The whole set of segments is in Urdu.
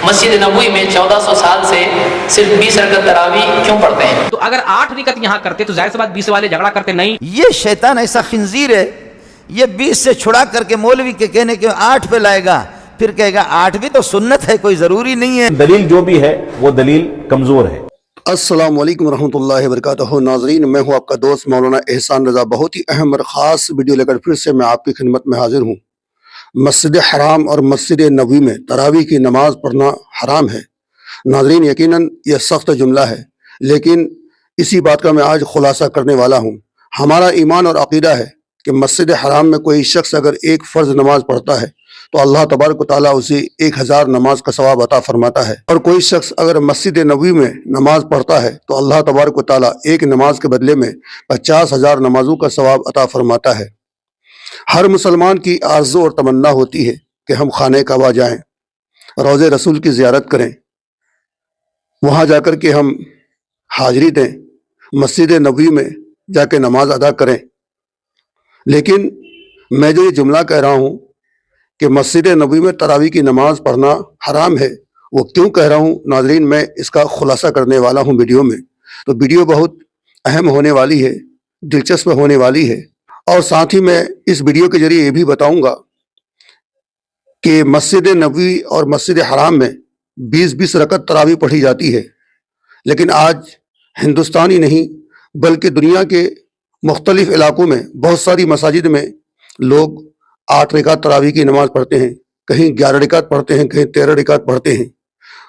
مسجد نبوی میں 1400 سال سے صرف 20 رکعت تراویح کیوں پڑھتے ہیں؟ تو اگر 8 رکعت یہاں کرتے تو ظاہر سی بات 20 والے جھگڑا کرتے نہیں. یہ شیطان ایسا خنزیر ہے، یہ 20 سے چھڑا کر کے مولوی کے کہنے کے 8 پہ لائے گا، پھر کہے گا 8 بھی تو سنت ہے، کوئی ضروری نہیں ہے. دلیل جو بھی ہے وہ دلیل کمزور ہے. السلام علیکم ورحمۃ اللہ وبرکاتہ. ناظرین، میں ہوں آپ کا دوست مولانا احسان رضا. بہت ہی اہم اور خاص ویڈیو لے کر پھر سے میں آپ کی خدمت میں حاضر ہوں. مسجد حرام اور مسجد نبوی میں تراویح کی نماز پڑھنا حرام ہے. ناظرین، یقیناً یہ سخت جملہ ہے، لیکن اسی بات کا میں آج خلاصہ کرنے والا ہوں. ہمارا ایمان اور عقیدہ ہے کہ مسجد حرام میں کوئی شخص اگر ایک فرض نماز پڑھتا ہے تو اللہ تبارک و تعالیٰ اسے 1000 نماز کا ثواب عطا فرماتا ہے، اور کوئی شخص اگر مسجد نبوی میں نماز پڑھتا ہے تو اللہ تبارک و تعالیٰ ایک نماز کے بدلے میں 50,000 نمازوں کا ثواب عطا فرماتا ہے. ہر مسلمان کی آرزو اور تمنا ہوتی ہے کہ ہم خانہ کعبہ جائیں، روضہ رسول کی زیارت کریں، وہاں جا کر کے ہم حاضری دیں، مسجد نبوی میں جا کے نماز ادا کریں. لیکن میں جو یہ جملہ کہہ رہا ہوں کہ مسجد نبوی میں تراویح کی نماز پڑھنا حرام ہے، وہ کیوں کہہ رہا ہوں ناظرین، میں اس کا خلاصہ کرنے والا ہوں ویڈیو میں. تو ویڈیو بہت اہم ہونے والی ہے، دلچسپ ہونے والی ہے، اور ساتھ ہی میں اس ویڈیو کے ذریعے یہ بھی بتاؤں گا کہ مسجد نبوی اور مسجد حرام میں 20 رکعت تراویح پڑھی جاتی ہے، لیکن آج ہندوستان ہی نہیں بلکہ دنیا کے مختلف علاقوں میں بہت ساری مساجد میں لوگ 8 رکعت تراویح کی نماز پڑھتے ہیں، کہیں 11 رکعت پڑھتے ہیں، کہیں 13 رکعت پڑھتے ہیں،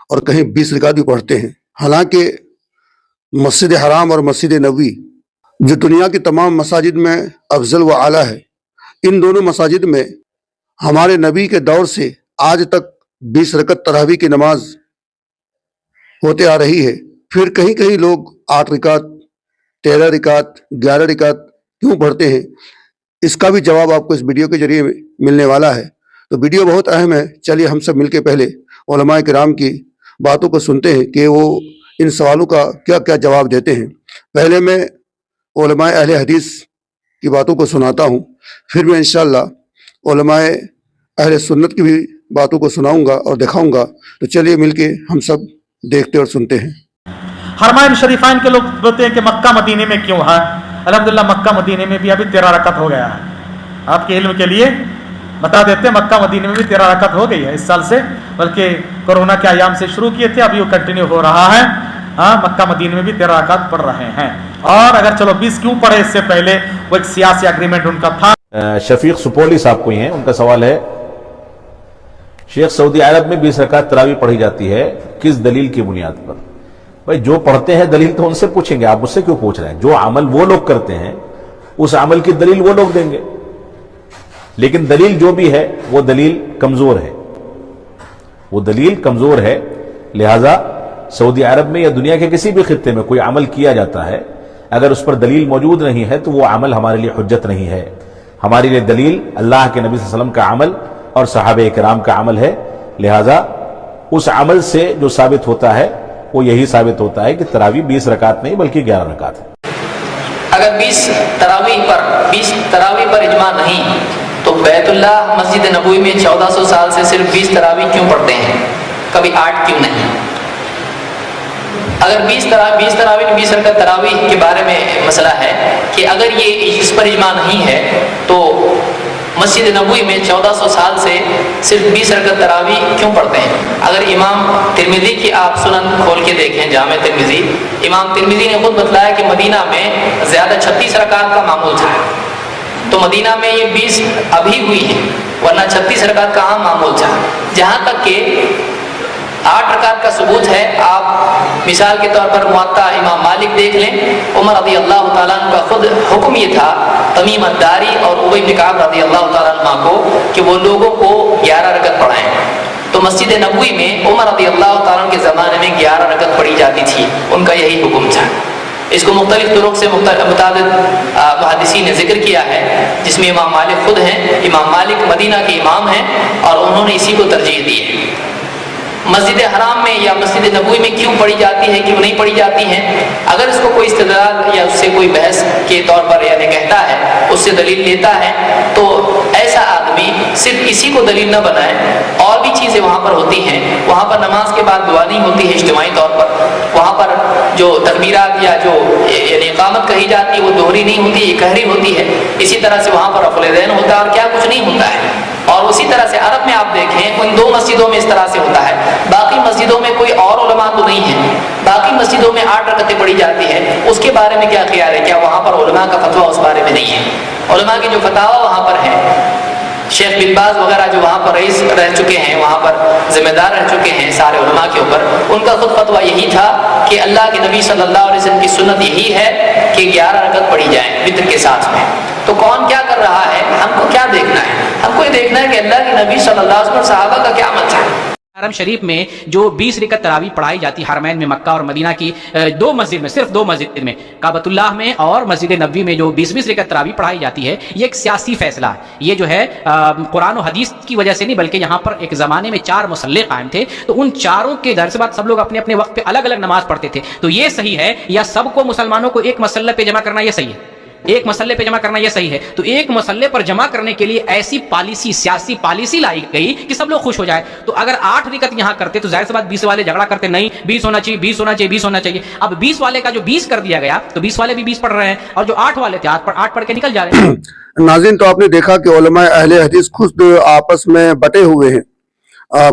اور کہیں 20 رکعت بھی پڑھتے ہیں. حالانکہ مسجد حرام اور مسجد نبوی جو دنیا کی تمام مساجد میں افضل و اعلیٰ ہے، ان دونوں مساجد میں ہمارے نبی کے دور سے آج تک 20 رکعت تراویح کی نماز ہوتے آ رہی ہے. پھر کہیں کہیں لوگ 8 رکعت 13 رکعت 11 رکعت کیوں پڑھتے ہیں، اس کا بھی جواب آپ کو اس ویڈیو کے ذریعے ملنے والا ہے. تو ویڈیو بہت اہم ہے. چلیے ہم سب مل کے پہلے علماء کرام کی باتوں کو سنتے ہیں کہ وہ ان سوالوں کا کیا کیا جواب دیتے ہیں. پہلے میں علماء اہل حدیث کی باتوں کو سناتا ہوں، پھر میں انشاءاللہ علماء اہل سنت کی بھی باتوں کو سناؤں گا اور دکھاؤں گا. تو چلیے مل کے ہم سب دیکھتے اور سنتے ہیں. حرمین شریفین کے لوگ بولتے ہیں کہ مکہ مدینے میں کیوں ہے؟ الحمدللہ مکہ مدینے میں بھی ابھی 13 رکعت ہو گیا ہے. آپ کے علم کے لیے بتا دیتے ہیں، مکہ مدینے میں بھی 13 رکعت ہو گئی ہے اس سال سے، بلکہ کورونا کے ایام سے شروع کیے تھے، ابھی وہ کنٹینیو ہو رہا ہے. ہاں، مکہ مدینے میں بھی 13 رکعت پڑھ رہے ہیں. اور اگر چلو 20 کیوں پڑھے، اس سے پہلے وہ ایک سیاسی اگریمنٹ ان کا تھا. شفیق سپولی صاحب کوئی ہیں، ان کا سوال ہے، شیخ سعودی عرب میں 20 رکعت تراویح پڑھی جاتی ہے، کس دلیل کی بنیاد پر؟ بھائی جو پڑھتے ہیں دلیل تو ان سے پوچھیں گے، آپ مجھ سے کیوں پوچھ رہے ہیں؟ جو عمل وہ لوگ کرتے ہیں اس عمل کی دلیل وہ لوگ دیں گے، لیکن دلیل جو بھی ہے وہ دلیل کمزور ہے، وہ دلیل کمزور ہے. لہذا سعودی عرب میں یا دنیا کے کسی بھی خطے میں کوئی عمل کیا جاتا ہے، اگر اس پر دلیل موجود نہیں ہے تو وہ عمل ہمارے لیے حجت نہیں ہے. ہمارے لیے دلیل اللہ کے نبی صلی اللہ علیہ وسلم کا عمل اور صحابہ کرام کا عمل ہے. لہذا اس عمل سے جو ثابت ہوتا ہے وہ یہی ثابت ہوتا ہے کہ تراویح 20 رکعت نہیں بلکہ 11 رکعت ہے. اگر 20 تراویح پر اجماع نہیں تو بیت اللہ مسجد نبوی میں 1400 سال سے صرف 20 تراویح کیوں پڑھتے ہیں، کبھی 8 کیوں نہیں؟ اگر 20 تراویح 20 رکعت تراویح کے بارے میں مسئلہ ہے کہ اگر یہ اس پر اجماع نہیں ہے تو مسجد نبوی میں 1400 سال سے صرف 20 رکعت تراویح کیوں پڑھتے ہیں؟ اگر امام ترمذی کی آپ سنن کھول کے دیکھیں، جامع ترمذی، امام ترمذی نے خود بتلایا کہ مدینہ میں زیادہ 36 رکعت کا معمول تھا، تو مدینہ میں یہ 20 ابھی ہوئی ہیں، ورنہ 36 رکعت کا عام معمول تھا. جہاں تک کہ 8 رکعت کا ثبوت ہے، آپ مثال کے طور پر موطا امام مالک دیکھ لیں. عمر رضی اللہ تعالیٰ عنہ کا خود حکم یہ تھا تمیم الداری اور ابی بن کعب رضی اللہ تعالیٰ عنہ کو کہ وہ لوگوں کو 11 رکعت پڑھائیں. تو مسجد نبوی میں عمر رضی اللہ تعالیٰ عنہ کے زمانے میں 11 رکعت پڑھی جاتی تھی، ان کا یہی حکم تھا. اس کو مختلف طرق سے متعدد محدثین نے ذکر کیا ہے، جس میں امام مالک خود ہیں. امام مالک مدینہ کے امام ہیں اور انہوں نے اسی کو ترجیح دی ہے. مسجد حرام میں یا مسجد نبوی میں کیوں پڑھی جاتی ہے کیوں نہیں پڑھی جاتی ہیں، اگر اس کو کوئی استدلال یا اس سے کوئی بحث کے طور پر یعنی کہتا ہے، اس سے دلیل لیتا ہے، تو ایسا آدمی صرف اسی کو دلیل نہ بنائے، اور بھی چیزیں وہاں پر ہوتی ہیں۔ وہاں پر نماز کے بعد دعا نہیں ہوتی ہے اجتماعی طور پر، وہاں پر جو تکبیرات یا جو یعنی اقامت کہی جاتی ہے وہ دوہری نہیں ہوتی، یہ کہری ہوتی ہے۔ اسی طرح سے وہاں پر رفع الیدین ہوتا ہے اور کیا کچھ نہیں ہوتا ہے۔ اور اسی طرح سے عرب میں آپ دیکھیں ان 2 مسجدوں میں اس طرح سے ہوتا ہے، باقی مسجدوں میں کوئی اور علماء تو نہیں ہے، باقی مسجدوں میں 8 رکعتیں پڑھی جاتی ہے۔ اس کے بارے میں کیا خیال ہے؟ کیا وہاں پر علماء کا فتویٰ اس بارے میں نہیں ہے؟ علماء کے جو فتاویٰ وہاں پر ہیں، شیخ بن باز وغیرہ جو وہاں پر رئیس رہ چکے ہیں، وہاں پر ذمہ دار رہ چکے ہیں سارے علماء کے اوپر، ان کا خود فتویٰ یہی تھا کہ اللہ کے نبی صلی اللہ علیہ وسلم کی سنت یہی ہے کہ 11 رکعت پڑھی جائیں وتر کے ساتھ میں۔ تو کون کیا کر رہا ہے، ہم کو کیا دیکھنا ہے؟ ہم کو یہ دیکھنا ہے کہ اللہ کے نبی صلی اللہ علیہ وسلم اور صحابہ کا کیا عمل تھا۔ حرم شریف میں جو 20 رکعت تراویح پڑھائی جاتی حرمین میں مکہ اور مدینہ کی 2 مسجد میں، صرف 2 مسجد میں، کعبۃ اللہ میں اور مسجد نبوی میں جو 20 رکعت تراویح پڑھائی جاتی ہے، یہ ایک سیاسی فیصلہ ہے۔ یہ جو ہے قرآن و حدیث کی وجہ سے نہیں، بلکہ یہاں پر ایک زمانے میں 4 مصلے قائم تھے، تو ان چاروں کے ظاہر سی بات سب لوگ اپنے اپنے وقت پہ الگ الگ نماز پڑھتے تھے، تو یہ صحیح ہے یا سب کو مسلمانوں کو ایک مسلے پہ جمع کرنا یہ صحیح ہے؟ ایک مسئلے پہ جمع کرنا یہ صحیح ہے؟ تو ایک مسئلے پر جمع کرنے کے لیے ایسی پالیسی، سیاسی پالیسی لائی گئی کہ سب لوگ خوش ہو جائے۔ تو اگر 8 رکعت یہاں کرتے تو ظاہر سی بات 20 والے جھگڑا کرتے، نہیں 20 ہونا چاہیے، 20 ہونا چاہیے، 20 ہونا چاہیے۔ اب 20 والے کا جو 20 کر دیا گیا تو 20 والے بھی 20 پڑھ رہے ہیں، اور جو 8 والے تھے 8 پڑھ کے نکل جا رہے ہیں۔ ناظرین، تو آپ نے دیکھا کہ علماء اہل حدیث خود آپس میں بٹے ہوئے ہیں۔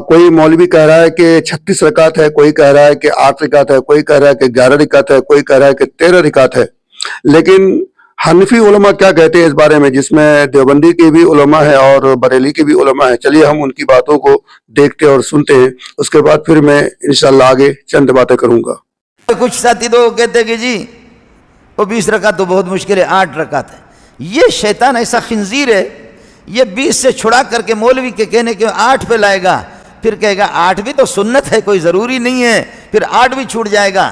کوئی مولوی کہہ رہا ہے کہ 36 رکعت ہے، کوئی کہہ رہا ہے کہ 8 رکعت ہے، کوئی کہہ رہا ہے کہ 11 رکعت ہے، کوئی کہہ رہا ہے کہ 13 رکعت ہے۔ لیکن حنفی علماء کیا کہتے ہیں اس بارے میں، جس میں دیوبندی کے بھی علماء ہیں اور بریلی کے بھی علماء ہیں؟ چلیے ہم ان کی باتوں کو دیکھتے اور سنتے ہیں، اس کے بعد پھر میں انشاءاللہ آگے چند باتیں کروں گا۔ کچھ ساتھی تو کہتے ہیں کہ جی وہ 20 رکعت تو بہت مشکل ہے، 8 رکعت ہے۔ یہ شیطان ایسا خنزیر ہے، یہ 20 سے چھڑا کر کے مولوی کے کہنے کے 8 پہ لائے گا، پھر کہے گا 8 بھی تو سنت ہے، کوئی ضروری نہیں ہے، پھر 8 بھی چھوٹ جائے گا۔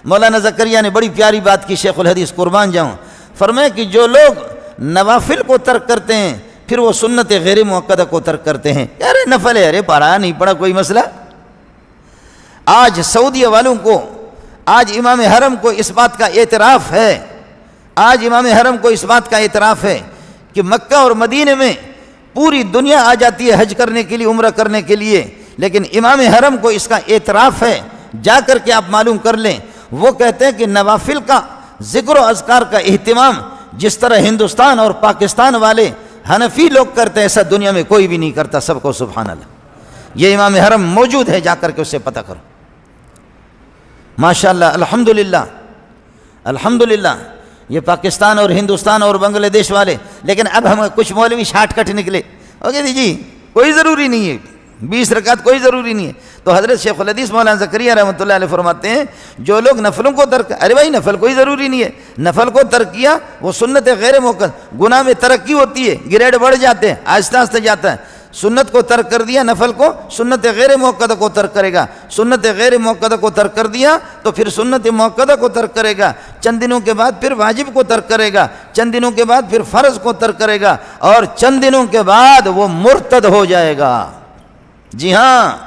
مولانا زکریا نے بڑی پیاری بات کی، شیخ الحدیث قربان جاؤں، فرمائے کہ جو لوگ نوافل کو ترک کرتے ہیں پھر وہ سنت غیر مؤکدہ کو ترک کرتے ہیں۔ یار نفل ہے، ارے پڑھا نہیں پڑھا کوئی مسئلہ۔ آج سعودیہ والوں کو، آج امام حرم کو اس بات کا اعتراف ہے، آج امام حرم کو اس بات کا اعتراف ہے کہ مکہ اور مدینے میں پوری دنیا آ جاتی ہے حج کرنے کے لیے، عمرہ کرنے کے لیے، لیکن امام حرم کو اس کا اعتراف ہے۔ جا کر کے آپ معلوم کر لیں، وہ کہتے ہیں کہ نوافل کا ذکر و اذکار کا اہتمام جس طرح ہندوستان اور پاکستان والے حنفی لوگ کرتے ہیں، ایسا دنیا میں کوئی بھی نہیں کرتا، سب کو سبحان اللہ۔ یہ امام حرم موجود ہے، جا کر کے اس سے پتہ کرو۔ ماشاءاللہ، الحمدللہ الحمدللہ، یہ پاکستان اور ہندوستان اور بنگلہ دیش والے، لیکن اب ہم کچھ مولوی شارٹ کٹ نکلے، اوکے جی کوئی ضروری نہیں ہے، 20 رکعت کوئی ضروری نہیں ہے۔ تو حضرت شیخ الحدیث مولانا زکریا رحمۃ اللہ علیہ فرماتے ہیں جو لوگ نفلوں کو ترک، ارے بھائی نفل کوئی ضروری نہیں ہے، نفل کو ترک کیا وہ سنت غیر موقع، گناہ میں ترقی ہوتی ہے، گریڈ بڑھ جاتے ہیں، آہستہ آہستہ جاتا ہے۔ سنت کو ترک کر دیا، نفل کو، سنت غیر موقع کو ترک کرے گا، سنت غیر موقع کو ترک کر دیا تو پھر سنت موقع کو ترک کرے گا، چند دنوں کے بعد پھر واجب کو ترک کرے گا، چند دنوں کے بعد پھر فرض کو ترک کرے گا، اور چند دنوں کے بعد وہ مرتد ہو جائے گا۔ جی ہاں،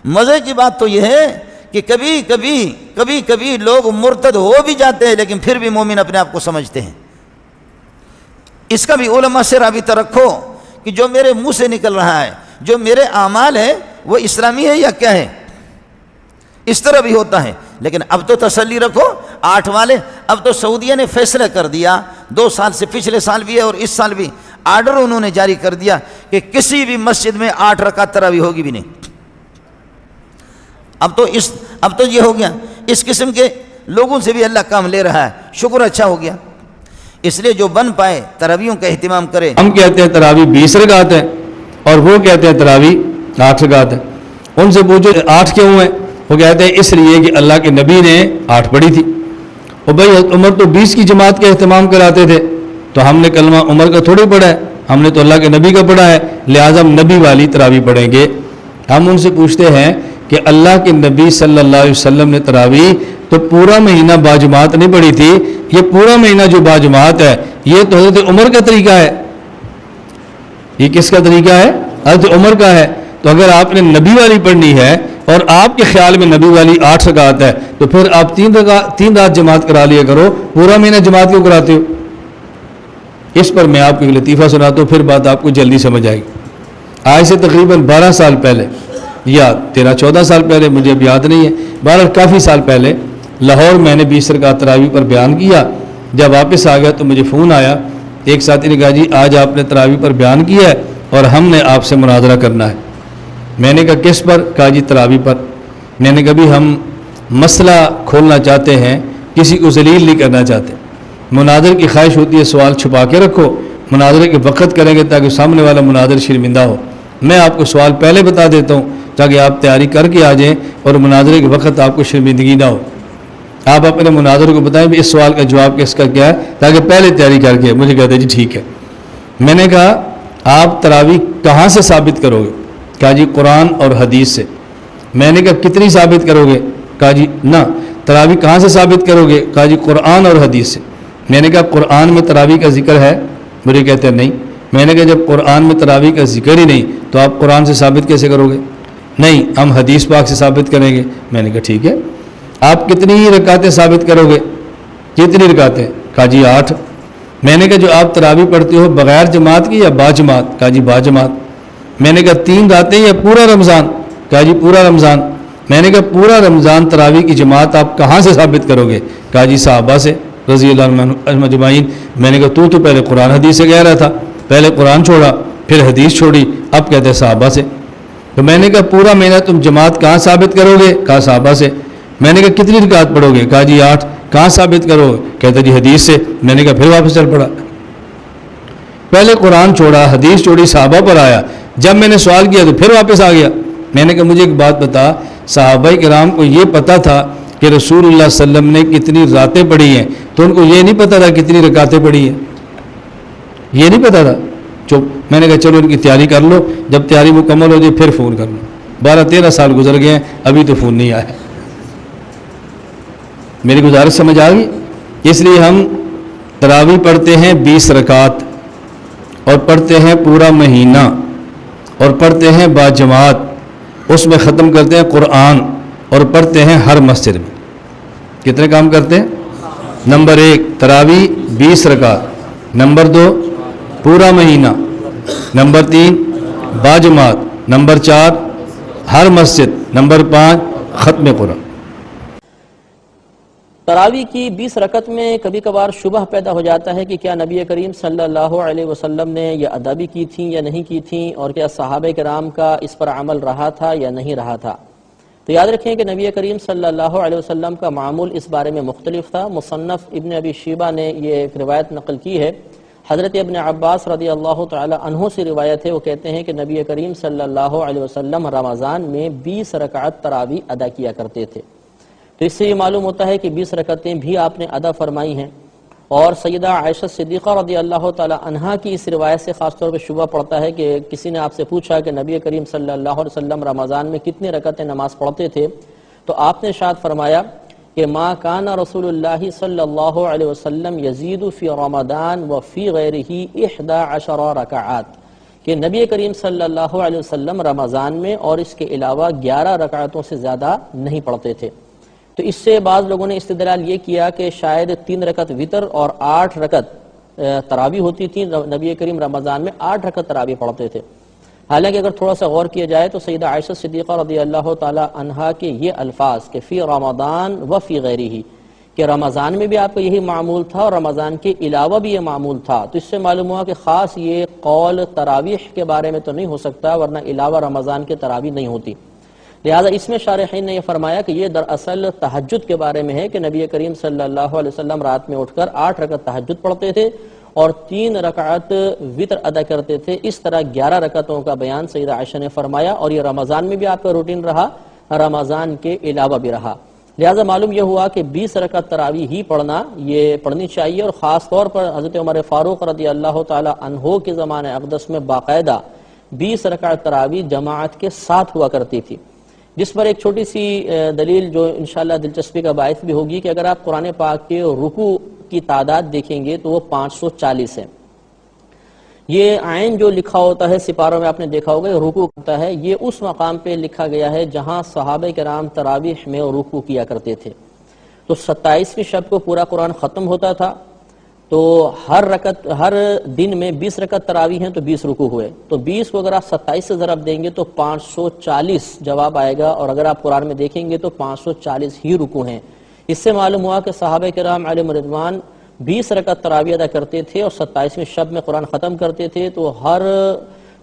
مزے کی بات تو یہ ہے کہ کبھی کبھی لوگ مرتد ہو بھی جاتے ہیں لیکن پھر بھی مومن اپنے آپ کو سمجھتے ہیں۔ اس کا بھی علماء سے رابطہ رکھو کہ جو میرے منہ سے نکل رہا ہے، جو میرے اعمال ہے وہ اسلامی ہے یا کیا ہے، اس طرح بھی ہوتا ہے۔ لیکن اب تو تسلی رکھو، 8 والے، اب تو سعودیہ نے فیصلہ کر دیا، 2 سال سے، پچھلے سال بھی ہے اور اس سال بھی آرڈر انہوں نے جاری کر دیا کہ کسی بھی مسجد میں 8 رکعت تراویح ہوگی بھی نہیں۔ اب تو یہ ہو گیا، اس قسم کے لوگوں سے بھی اللہ کام لے رہا ہے، شکر اچھا ہو گیا۔ اس لیے جو بن پائے تراویحوں کا اہتمام کرے۔ ہم کہتے ہیں تراویح 20 رکعت ہے اور وہ کہتے ہیں تراویح 8 رکعت ہے، ان سے پوچھو 8 کیوں ہے؟ وہ کہتے ہیں اس لیے کہ اللہ کے نبی نے 8 پڑھی تھی، اور بھائی عمر تو 20 کی جماعت کا اہتمام کراتے تھے، تو ہم نے کلمہ عمر کا تھوڑی پڑھا ہے، ہم نے تو اللہ کے نبی کا پڑھا ہے، لہٰذا ہم نبی والی تراویح پڑھیں گے۔ ہم ان سے پوچھتے ہیں کہ اللہ کے نبی صلی اللہ علیہ وسلم نے تراویح تو پورا مہینہ باجماعت نہیں پڑھی تھی، یہ پورا مہینہ جو باجماعت ہے یہ تو حضرت عمر کا طریقہ ہے۔ یہ کس کا طریقہ ہے؟ حضرت عمر کا ہے۔ تو اگر آپ نے نبی والی پڑھنی ہے اور آپ کے خیال میں نبی والی 8 رکعت ہے تو پھر آپ 3 رات جماعت کرا لیا کرو، پورا مہینہ جماعت کیوں کراتے ہو؟ اس پر میں آپ کو ایک لطیفہ سناتا ہوں، پھر بات آپ کو جلدی سمجھ آئے گی۔ آج سے تقریباً 12 سال پہلے یا 13-14 سال پہلے، مجھے اب یاد نہیں ہے، بہرحال کافی سال پہلے لاہور میں نے 20 رکعت تراویح پر بیان کیا۔ جب واپس آ گیا تو مجھے فون آیا، ایک ساتھی نے کہا جی آج آپ نے تراویح پر بیان کیا ہے اور ہم نے آپ سے مناظرہ کرنا ہے۔ میں نے کہا کس پر؟ کہا جی تراویح پر۔ میں نے کہا بھی ہم مسئلہ کھولنا چاہتے ہیں، کسی کو ذلیل نہیں کرنا چاہتے۔ مناظر کی خواہش ہوتی ہے سوال چھپا کے رکھو، مناظرے کے وقت کریں گے تاکہ سامنے والا مناظر شرمندہ ہو۔ میں آپ کو سوال پہلے بتا دیتا ہوں تاکہ آپ تیاری کر کے آ جائیں اور مناظرے کے وقت آپ کو شرمندگی نہ ہو۔ آپ اپنے مناظر کو بتائیں بھی اس سوال کا جواب کس کا کیا ہے، تاکہ پہلے تیاری کر کے۔ مجھے کہتے جی ٹھیک ہے۔ میں نے کہا آپ تراویح کہاں سے ثابت کرو گے؟ کہا جی قرآن اور حدیث سے۔ میں نے کہا کتنی ثابت کرو گے؟ کہا جی نہ، تراویح کہاں سے ثابت کرو گے؟ کہا جی قرآن اور حدیث سے۔ میں نے کہا قرآن میں تراویح کا ذکر ہے؟ مجھے کہتے ہیں نہیں۔ میں نے کہا جب قرآن میں تراویح کا ذکر ہی نہیں تو آپ قرآن سے ثابت کیسے کرو گے؟ نہیں، ہم حدیث پاک سے ثابت کریں گے۔ میں نے کہا ٹھیک ہے، آپ کتنی رکعتیں ثابت کرو گے؟ کتنی رکعتیں؟ کہا جی 8۔ میں نے کہا جو آپ تراویح پڑھتے ہو بغیر جماعت کی یا با جماعت؟ کہا جی با جماعت۔ میں نے کہا 3 راتیں یا پورا رمضان؟ کہا جی پورا رمضان۔ میں نے کہا پورا رمضان تراویح کی جماعت آپ کہاں سے ثابت کرو گے؟ کہا جی صحابہ سے رضی اللہ عنہم اجمعین۔ میں نے کہا تو پہلے قرآن حدیث سے کہہ رہا تھا، پہلے قرآن چھوڑا پھر حدیث چھوڑی، اب کہتے ہیں صحابہ سے۔ تو میں نے کہا پورا مہینہ تم جماعت کہاں ثابت کرو گے؟ کہا صحابہ سے۔ میں نے کہا کتنی رکعت پڑھو گے؟ کہا جی 8۔ کہاں ثابت کرو گے؟ کہتے جی حدیث سے۔ میں نے کہا پھر واپس چل پڑا، پہلے قرآن چھوڑا حدیث چھوڑی صحابہ پر آیا، جب میں نے سوال کیا تو پھر واپس آ گیا۔ میں نے کہا مجھے ایک بات بتا، صحابہ کرام کو یہ پتہ تھا کہ رسول اللہ صلی اللہ علیہ وسلم نے کتنی راتیں پڑھی ہیں، تو ان کو یہ نہیں پتہ تھا کتنی رکعتیں پڑھی ہیں؟ یہ نہیں پتہ تھا؟ چپ۔ میں نے کہا چلو ان کی تیاری کر لو، جب تیاری مکمل ہو جائے پھر فون کر لو۔ 12-13 سال گزر گئے ہیں، ابھی تو فون نہیں آیا۔ میری گزارش سمجھ آ گئی؟ اس لیے ہم تراویح پڑھتے ہیں 20 رکعت اور پڑھتے ہیں پورا مہینہ اور پڑھتے ہیں با جماعت، اس میں ختم کرتے ہیں قرآن اور پڑھتے ہیں ہر مسجد میں۔ کتنے کام کرتے ہیں؟ نمبر 1 تراویح 20 رکعت، نمبر 2 پورا مہینہ، نمبر 3 با جماعت، نمبر 4 ہر مسجد، نمبر 5 ختم قرآن۔ تراویح کی 20 رکعت میں کبھی کبھار شبہ پیدا ہو جاتا ہے کہ کیا نبی کریم صلی اللہ علیہ وسلم نے یہ ادا بھی کی تھیں یا نہیں کی تھیں، اور کیا صحابہ کرام کا اس پر عمل رہا تھا یا نہیں رہا تھا۔ تو یاد رکھیں کہ نبی کریم صلی اللہ علیہ وسلم کا معمول اس بارے میں مختلف تھا۔ مصنف ابن ابی شیبہ نے یہ ایک روایت نقل کی ہے، حضرت ابن عباس رضی اللہ تعالی عنہ سے روایت ہے، وہ کہتے ہیں کہ نبی کریم صلی اللہ علیہ وسلم رمضان میں 20 رکعت تراویح ادا کیا کرتے تھے۔ تو اس سے یہ معلوم ہوتا ہے کہ 20 رکعتیں بھی آپ نے ادا فرمائی ہیں، اور سیدہ عائشہ صدیقہ رضی اللہ تعالی عنہا کی اس روایت سے خاص طور پہ شبہ پڑتا ہے کہ کسی نے آپ سے پوچھا کہ نبی کریم صلی اللہ علیہ وسلم رمضان میں کتنے رکعتیں نماز پڑھتے تھے، تو آپ نے ارشاد فرمایا کہ ما کان رسول اللہ صلی اللہ علیہ وسلم یزید فی رمضان و فی غیرہ 11 رکعات، کہ نبی کریم صلی اللہ علیہ وسلم رمضان میں اور اس کے علاوہ 11 رکعتوں سے زیادہ نہیں پڑھتے تھے۔ تو اس سے بعض لوگوں نے استدلال یہ کیا کہ شاید 3 رکعت وتر اور 8 رکعت تراویح ہوتی تھی، نبی کریم رمضان میں 8 رکعت تراویح پڑھتے تھے۔ حالانکہ اگر تھوڑا سا غور کیا جائے تو سیدہ عائشہ صدیقہ رضی اللہ تعالی عنہا کے یہ الفاظ کہ فی رمضان و فی غیرہ، کہ رمضان میں بھی آپ کا یہی معمول تھا اور رمضان کے علاوہ بھی یہ معمول تھا، تو اس سے معلوم ہوا کہ خاص یہ قول تراویح کے بارے میں تو نہیں ہو سکتا، ورنہ علاوہ رمضان کے تراویح نہیں ہوتی۔ لہذا اس میں شارحین نے یہ فرمایا کہ یہ دراصل تہجد کے بارے میں ہے کہ نبی کریم صلی اللہ علیہ وسلم رات میں اٹھ کر 8 رکعت تہجد پڑھتے تھے اور 3 رکعت وتر ادا کرتے تھے۔ اس طرح 11 رکعتوں کا بیان سیدہ عائشہ نے فرمایا، اور یہ رمضان میں بھی آپ کا روٹین رہا، رمضان کے علاوہ بھی رہا۔ لہذا معلوم یہ ہوا کہ 20 رکعت تراویح ہی پڑھنی چاہیے، اور خاص طور پر حضرت عمر فاروق رضی اللہ تعالی عنہ کے زمانہ اقدس میں باقاعدہ 20 رکعت تراویح جماعت کے ساتھ ہوا کرتی تھی، جس پر ایک چھوٹی سی دلیل جو انشاءاللہ دلچسپی کا باعث بھی ہوگی کہ اگر آپ قرآن پاک کے رکوع کی تعداد دیکھیں گے تو وہ 540 ہے، یہ عین جو لکھا ہوتا ہے سپاروں میں آپ نے دیکھا ہوگا رکوع ہوتا ہے، یہ اس مقام پہ لکھا گیا ہے جہاں صحابہ کرام تراویح میں رکوع کیا کرتے تھے۔ تو 27ویں شب کو پورا قرآن ختم ہوتا تھا، تو ہر دن میں 20 رکعت تراویح ہیں تو 20 رکوع ہوئے، تو 20 کو اگر آپ 27 سے ضرب دیں گے تو 540 جواب آئے گا، اور اگر آپ قرآن میں دیکھیں گے تو 540 ہی رکوع ہیں۔ اس سے معلوم ہوا کہ صحابہ کرام علیہم رضوان 20 رکعت تراویح ادا کرتے تھے اور 27ویں شب میں قرآن ختم کرتے تھے، تو ہر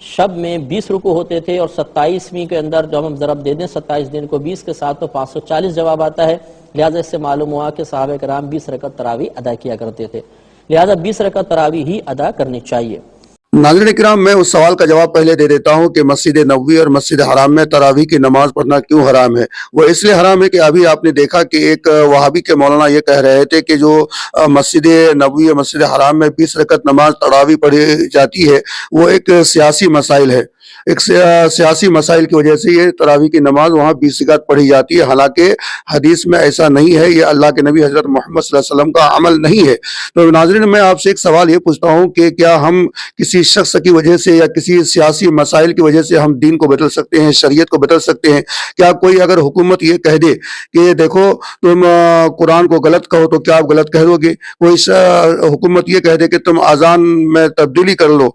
شب میں 20 رکوع ہوتے تھے، اور 27ویں کے اندر جب ہم ضرب دے دیں 27 دن کو 20 کے ساتھ تو 540 جواب آتا ہے۔ لہٰذا اس سے معلوم ہوا کہ صحابہ کرام 20 رکعت تراویح ادا کیا کرتے تھے، لہٰذا 20 رکعت تراویح ہی ادا کرنی چاہیے۔ ناظرین کرام، میں اس سوال کا جواب پہلے دے دیتا ہوں کہ مسجد نبوی اور مسجد حرام میں تراویح کی نماز پڑھنا کیوں حرام ہے۔ وہ اس لیے حرام ہے کہ ابھی آپ نے دیکھا کہ ایک وہابی کے مولانا یہ کہہ رہے تھے کہ جو مسجد نبوی اور مسجد حرام میں 20 رکعت نماز تراویح پڑھی جاتی ہے وہ ایک سیاسی مسائل ہے، ایک سیاسی مسائل کی وجہ سے یہ تراویح کی نماز وہاں 20 رکعت پڑھی جاتی ہے، حالانکہ حدیث میں ایسا نہیں ہے، یہ اللہ کے نبی حضرت محمد صلی اللہ علیہ وسلم کا عمل نہیں ہے۔ تو ناظرین، میں آپ سے ایک سوال یہ پوچھتا ہوں کہ کیا ہم کسی شخص کی وجہ سے یا کسی سیاسی مسائل کی وجہ سے ہم دین کو بدل سکتے ہیں، شریعت کو بدل سکتے ہیں؟ کیا کوئی اگر حکومت یہ کہہ دے کہ دیکھو تم قرآن کو غلط کہو تو کیا آپ غلط کہہ دو گے؟ کوئی حکومت یہ کہہ دے کہ تم اذان میں تبدیلی کر لو،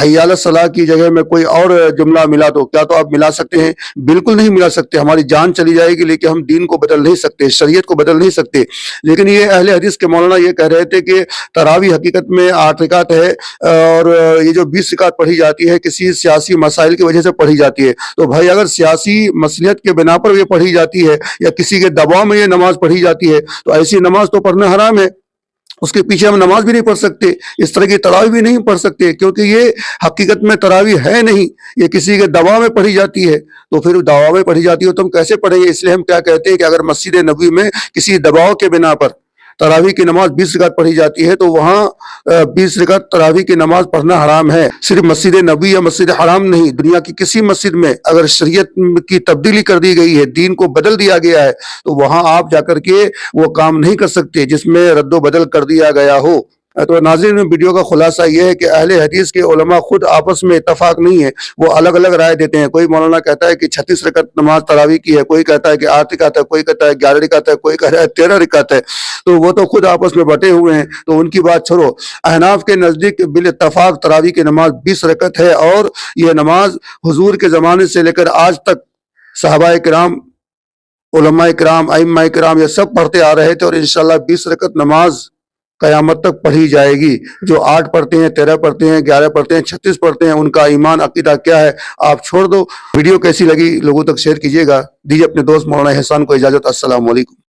حی علی الصلاۃ کی جگہ میں کوئی اور جملہ ملا دو، کیا تو آپ ملا سکتے ہیں؟ بالکل نہیں ملا سکتے، ہماری جان چلی جائے گی، لیکن ہم دین کو بدل نہیں سکتے، شریعت کو بدل نہیں سکتے۔ لیکن یہ اہل حدیث کے مولانا یہ کہہ رہے تھے کہ تراویح حقیقت میں 8 رکعت ہے، اور یہ جو 20 رکعت پڑھی جاتی ہے کسی سیاسی مسائل کی وجہ سے پڑھی جاتی ہے۔ تو بھائی اگر سیاسی مصلحت کے بنا پر یہ پڑھی جاتی ہے یا کسی کے دباؤ میں یہ نماز پڑھی جاتی ہے تو ایسی نماز تو پڑھنا حرام ہے، اس کے پیچھے ہم نماز بھی نہیں پڑھ سکتے، اس طرح کی تراویح بھی نہیں پڑھ سکتے، کیونکہ یہ حقیقت میں تراویح ہے نہیں، یہ کسی کے دباؤ میں پڑھی جاتی ہے۔ تو پھر دباؤ میں پڑھی جاتی ہے تو ہم کیسے پڑھیں گے؟ اس لیے ہم کیا کہتے ہیں کہ اگر مسجد نبوی میں کسی دباؤ کے بنا پر تراویح کی نماز 20 رکعت پڑھی جاتی ہے تو وہاں 20 رکعت تراویح کی نماز پڑھنا حرام ہے۔ صرف مسجد نبوی یا مسجد حرام نہیں، دنیا کی کسی مسجد میں اگر شریعت کی تبدیلی کر دی گئی ہے، دین کو بدل دیا گیا ہے، تو وہاں آپ جا کر کے وہ کام نہیں کر سکتے جس میں رد و بدل کر دیا گیا ہو۔ تو ناظرین، ویڈیو کا خلاصہ یہ ہے کہ اہل حدیث کے علماء خود آپس میں اتفاق نہیں ہے، وہ الگ الگ رائے دیتے ہیں۔ کوئی مولانا کہتا ہے کہ 36 رکعت نماز تراویح کی ہے، کوئی کہتا ہے کہ 8 رکعت ہے، کوئی کہتا ہے 11 رکعت ہے، کوئی کہتا ہے 13 رکعت ہے۔ تو وہ تو خود آپس میں بٹے ہوئے ہیں، تو ان کی بات چھوڑو۔ احناف کے نزدیک بالاتفاق تراویح کی نماز 20 رکعت ہے، اور یہ نماز حضور کے زمانے سے لے کر آج تک صحابہ کرام، علماء کرام، ائمہ کرام یہ سب پڑھتے آ رہے تھے، اور انشاءاللہ 20 رکعت نماز قیامت تک پڑھی جائے گی۔ جو 8 پڑھتے ہیں، 13 پڑھتے ہیں، 11 پڑھتے ہیں، 36 پڑھتے ہیں، ان کا ایمان عقیدہ کیا ہے آپ چھوڑ دو۔ ویڈیو کیسی لگی لوگوں تک شیئر کیجیے گا۔ دیجیے اپنے دوست مولانا احسان کو اجازت۔ السلام علیکم۔